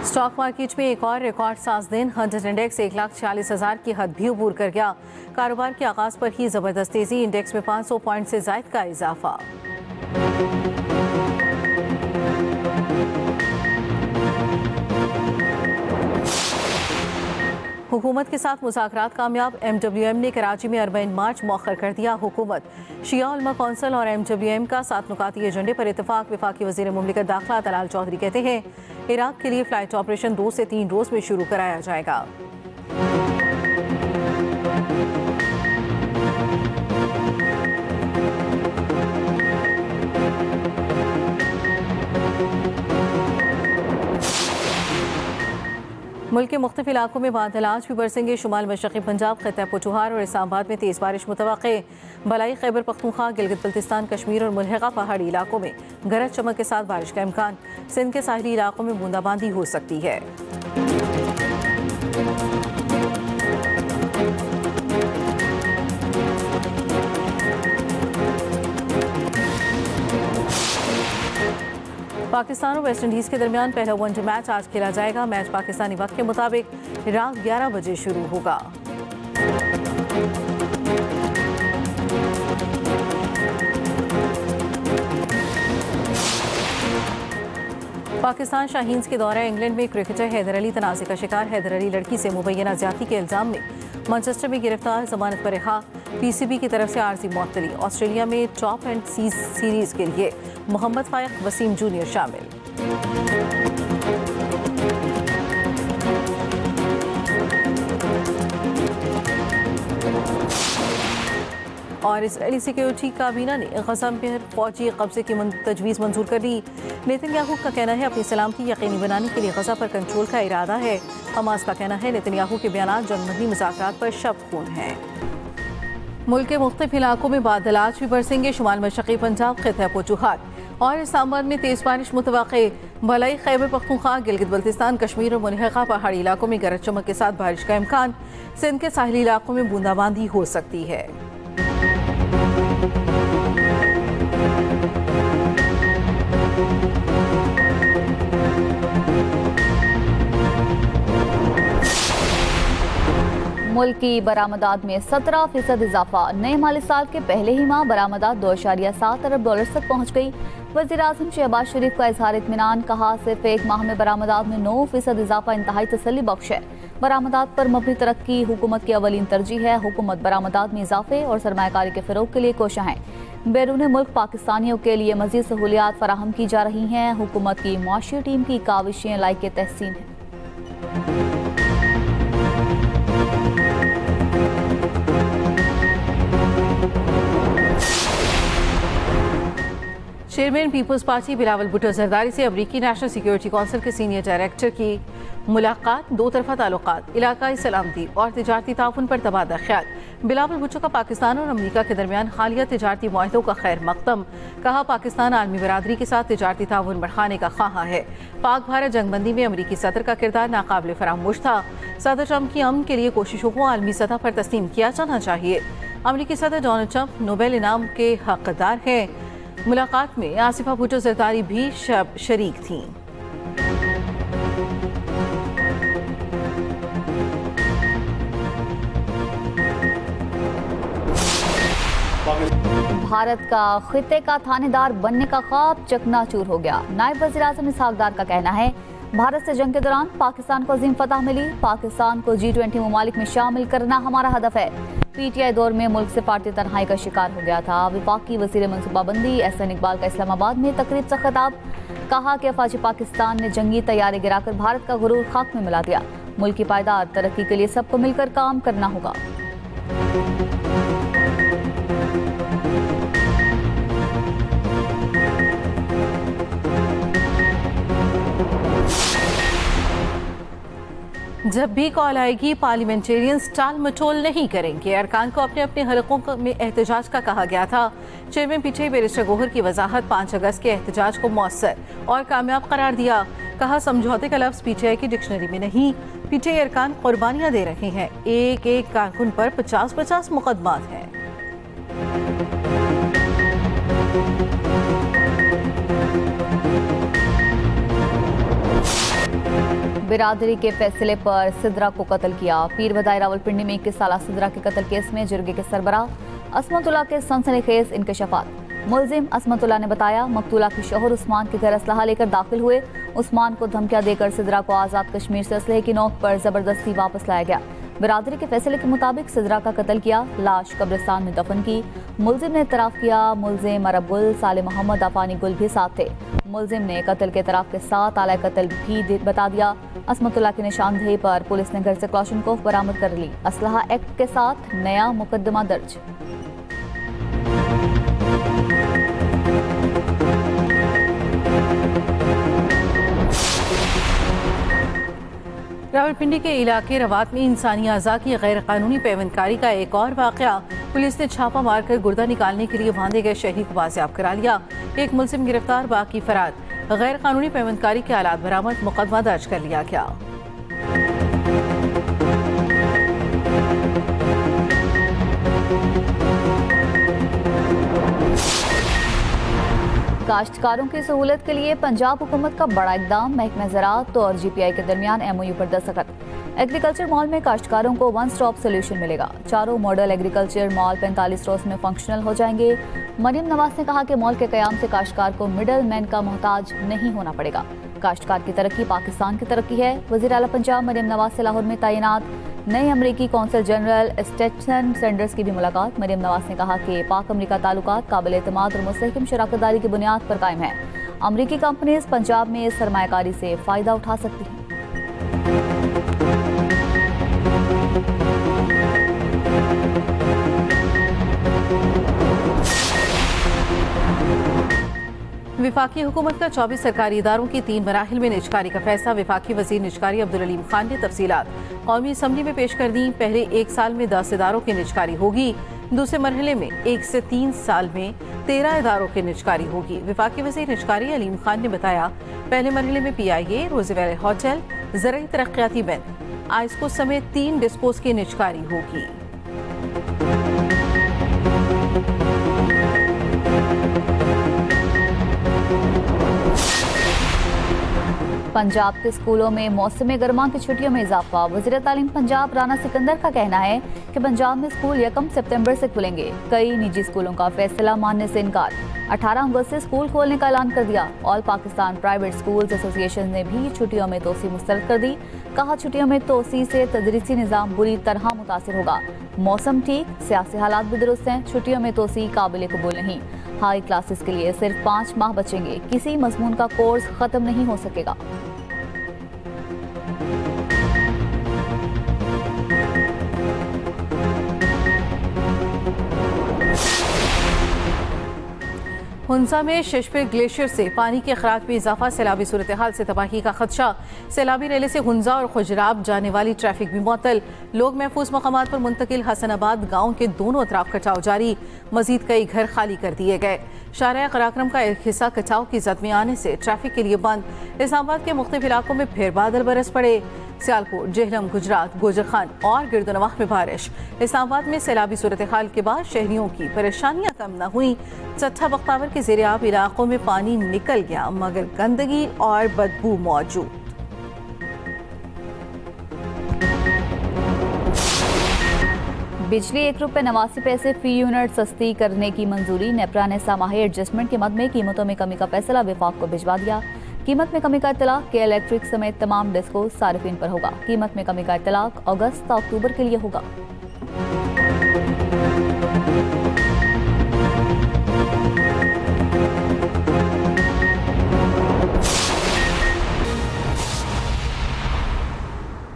Stock market में एक और रिकॉर्ड साज दिन। हंड्रेड इंडेक्स 1,40,000 की हद भी अबूर कर गया। कारोबार के आगाज पर ही जबरदस्त तेजी, इंडेक्स में 500 पॉइंट से जायद का इजाफा। हुकूमत के साथ मुज़ाकरात कामयाब, MWM ने कराची में अरबईन मार्च मौखर कर दिया। हुकूमत, शिया उलमा कौंसिल और MWM का 7 नुकाती एजेंडे पर इतफाक। वफाकी वज़ीर मुमलिकत दाखिला तलाल चौधरी कहते हैं इराक के लिए फ्लाइट ऑपरेशन 2 से 3 रोज़ में शुरू कराया जाएगा। मुल्क के मुख्तलिफ इलाकों में बादल आज भी बरसेंगे। शुमाल मशरक़ी पंजाब, खित्ता पुचुहार और इस्लामाबाद में तेज़ बारिश मुतवक्के। बलाई खैबर पख्तूनख्वा, गिलगित बल्तिस्तान, कश्मीर और मुल्हिका पहाड़ी इलाकों में गरज चमक के साथ बारिश का इम्कान। सिंध के साहली इलाकों में बूंदाबांदी हो सकती है। पाकिस्तान और वेस्ट इंडीज़ के दरमियान पहला वनडे मैच आज खेला जाएगा। मैच पाकिस्तानी वक्त के मुताबिक रात 11 बजे शुरू होगा। पाकिस्तान शाहीन्स के दौरा इंग्लैंड में क्रिकेटर हैदर अली तनाज़े का शिकार। हैदर अली लड़की से मुबैना ज्यादती के इल्जाम में मैनचेस्टर में गिरफ्तार, जमानत पर रिहा। PCB की तरफ से आर्जी मुअत्तली। ऑस्ट्रेलिया में टॉप एंड सीरीज के लिए मोहम्मद फायक, वसीम जूनियर शामिल। और इसराइली सिक्योरिटी काबीना ने गज़ा में फौजी कब्जे की तजवीज़ मंजूर कर ली। नेतन्याहू का कहना है अपनी सलामती यकीनी बनाने के लिए गज़ा पर कंट्रोल का इरादा है। हमास का कहना है नेतन्याहू के बयान जंगबंदी मुज़ाकरात पर शब खून हैं। मुल्क के मुख्तलिफ इलाकों में बादल आज भी बरसेंगे। शुमाल मशरक़ी पंजाब, खित्ता पुचुहार और इस्लामाबाद में तेज़ बारिश मुतवक्के। बलाई खैबर पख्तूनख्वा, गिलगित बल्तिस्तान, कश्मीर और मुल्हिका पहाड़ी इलाकों में गरज चमक के साथ बारिश का इम्कान। सिंध के साहली इलाकों में बूंदाबांदी हो सकती है। मुल्क की बरामदात में 17% इजाफा। नए माली साल के पहले ही माह बरामदात $2.7 अरब तक पहुँच गई। वज़ीर-ए-आज़म शहबाज शरीफ का इज़हार इत्मीनान। कहा सिर्फ एक माह में बरामदात में 9% इजाफा इंतहाई तसल्ली बख्श है। बरामदात पर मबनी तरक्की हुकूमत की अवलीन तरजीह है। हुकूमत बरामदात में इजाफे और सरमायाकारी के फ़रोग के लिए कोशा है। बैरून मुल्क पाकिस्तानियों के लिए मज़ीद सहूलियात फराहम की जा रही हैं। हुकूमत की मुआशी टीम की काविशें लायक तहसीन हैं। Chairman people's party Bilawal Bhutto Zardari से अमरीकी नेशनल सिक्योरिटी काउंसिल के सीनियर डायरेक्टर की मुलाकात। 2 तरफा ताल्लुकात, इलाकाई सलामती और तिजारती ताउन पर तबादला ख्याल। बिलावल भुट्टो का पाकिस्तान और अमरीका के दरमियान हालिया तिजारती मुआहदों का खैर मकदम। कहा पाकिस्तान आलमी बरादरी के साथ तिजारती ताउन बढ़ाने का ख्वाहा है। पाक भारत जंगबंदी में अमरीकी सदर का किरदार नाकाबिल फरामोश था। सदर ट्रंप की अमन के लिए कोशिशों को आलमी सतह पर तस्लीम किया जाना चाहिए। अमरीकी सदर डोनाल्ड ट्रंप नोबेल इनाम के हकदार हैं। मुलाकात में आसिफा भुट्टो जरदारी भी शरीक थीं। भारत का खित्ते का थानेदार बनने का ख्वाब चकनाचूर हो गया। नायब वज़ीर-ए-आज़म इसहाक डार का कहना है भारत से जंग के दौरान पाकिस्तान को अजीम फतह मिली। पाकिस्तान को G20 ममालिक में शामिल करना हमारा हदफ है। PTI दौर में मुल्क से पार्टी तन्हाई का शिकार हो गया था। वफाकी वज़ीर मनसूबाबंदी SN इकबाल का इस्लामाबाद में तकरीब से खिताब। कहा कि अफवाज पाकिस्तान ने जंगी तैयारी गिराकर भारत का गुरूर खाक में मिला दिया। मुल्क की पायदार तरक्की के लिए सबको मिलकर काम करना होगा। जब भी कॉल आएगी पार्लियामेंटेरियंस टाल मटोल नहीं करेंगे। अरकान को अपने अपने हलकों में एहतजाज का कहा गया था। चेयरमैन PTI बैरिस्टर गोहर की वजाहत 5 अगस्त के एहतजाज को मौसर और कामयाब करार दिया। कहा समझौते का लफ्ज़ PTI की डिक्शनरी में नहीं। PTI अरकान कुर्बानियां दे रहे हैं। एक एक कारकुन पर 50-50 मुकदमात हैं। बिरादरी के फैसले पर सिद्रा को कत्ल किया। पीर बदाई रावलपिंडी में 21 साल सिद्रा के कत्ल केस में जिरगे के सरबराह असमतुल्लाह के सनसनीखेज इंकशाफात। मुलजिम असमतुल्लाह ने बताया, मकतूला के शोहर उस्मान के घर असलहा लेकर दाखिल हुए। उस्मान को धमकियां देकर सिद्रा को आज़ाद कश्मीर से असलहे की नोक पर जबरदस्ती वापस लाया गया। बिरादरी के फैसले के मुताबिक सिद्रा का कत्ल किया, लाश कब्रिस्तान में दफन की। मुलजिम ने इतराफ़ किया। मुलजिम अरबुल साले मोहम्मद अफानी गुल भी साथ थे। मुलजिम ने कत्ल के इतराफ़ के साथ आला कत्ल भी बता दिया। असमतुल्लाह की निशानदेही पर पुलिस ने घर से क्लाशनकोफ बरामद कर ली। असलहा एक्ट के साथ नया मुकदमा दर्ज। रावलपिंडी के इलाके रवात में इंसानी अज़ा की गैर कानूनी पेवंदकारी का एक और वाक़या। पुलिस ने छापा मारकर गुर्दा निकालने के लिए बांधे गए शहरी को बाजियाब करा लिया। एक मुलजिम गिरफ्तार, बाकी फरार। गैर कानूनी पेवंदकारी के आलात बरामद, मुकदमा दर्ज कर लिया गया। काश्तकारों की सहूलत के लिए पंजाब हुकूमत का बड़ा इकदाम। महकमा ज़राअत और GPI के दरमियान MOU पर दस्तखत। एग्रीकल्चर मॉल में काश्तकारों को वन स्टॉप सोल्यूशन मिलेगा। चारों मॉडल एग्रीकल्चर मॉल 45 रोज में फंक्शनल हो जाएंगे। मरियम नवाज ने कहा कि मॉल के कयाम से काश्तकार को मिडल मैन का मोहताज नहीं होना पड़ेगा। काश्तकार की तरक्की पाकिस्तान की तरक्की है। वज़ीर आला पंजाब मरियम नवाज से लाहौर में तैनात नए अमरीकी कौंसल जनरल स्टेटसन सैंडर्स की भी मुलाकात। मरियम नवाज ने कहा कि पाक अमरीका ताल्लुकात काबिल एतमाद और मुस्तहकम शराकतदारी की बुनियाद पर कायम है। अमरीकी कंपनीज पंजाब में सरमायाकारी से फ़ायदा उठा सकती हैं। विफाकी हुकूमत का 24 सरकारी इदारों की 3 मराहिल में निजकारी का फैसला। विफाकी वजीर निजकारी अब्दुल अलीम खान ने तफसीलात कौमी असम्बली में पेश कर दी। पहले 1 साल में 10 इदारों की निजकारी होगी। दूसरे मरहले में 1 से 3 साल में 13 इदारों की निजकारी होगी। विफाकी वजीर निजकारी अलीम खान ने बताया, पहले मरहले में PIA, रोज़ वैली होटल, ज़रई तरक्याती बैंक, आइस्को समेत 3 डिस्पोज की निजकारी होगी। पंजाब के स्कूलों में मौसम गर्मा की छुट्टियों में इजाफा। वज़ीर तालीम पंजाब राना सिकंदर का कहना है कि पंजाब में स्कूल 1 सितंबर से खुलेंगे। कई निजी स्कूलों का फैसला मानने से इनकार। 18 अगस्त से स्कूल खोलने का ऐलान कर दिया। All Pakistan private schools association ने भी छुट्टियों में तोसी मुस्तरद कर दी। कहा, छुट्टियों में तोसी से तदरीसी निज़ाम बुरी तरह मुतासिर होगा। मौसम ठीक, सियासी हालात भी दुरुस्त हैं। छुट्टियों में तोसी काबिल कबूल नहीं। हाई क्लासेस के लिए सिर्फ 5 माह बचेंगे। किसी मजमून का कोर्स खत्म नहीं हो सकेगा। हुंसा में शेषपेर ग्लेशियर से पानी के अखराज में इजाफा। सैलाबी सूरत हाल से तबाही का खदशा। सैलाबी रेले से हुंसा और खुजराब जाने वाली ट्रैफिक भी मुअत्तल। लोग महफूज मकामात पर मुंतकिल। हसनाबाद गाँव के दोनों अतराफ कटाव जारी। मजीद कई घर खाली कर दिए गए। शाहराह कराक्रम का एक हिस्सा कटाव की जद में आने से ट्रैफिक के लिए बंद। इस्लामाबाद के मुख्तलिफ इलाकों में फिर बादल बरस पड़े। सियालकोट, जेहलम, गुजरात, गोजरखान और गिरदनवाह में बारिश। इस्लामाबाद में सैलाबी सूरत हाल के बाद शहरियों की परेशानियां कम न हुई। चट्ठा बख्तावर के ज़ेर-ए-आब इलाकों में पानी निकल गया, मगर गंदगी और बदबू मौजूद। बिजली ₹1.89 फी यूनिट सस्ती करने की मंजूरी। नेपरा ने सामाही एडजस्टमेंट के मद में कीमतों में कमी का फैसला विफाक को भिजवा दिया। कीमत में कमी का इत्तलाक के इलेक्ट्रिक समेत तमाम डिस्को सारिफिन पर होगा। कीमत में कमी का इत्तलाक अगस्त अक्टूबर के लिए होगा।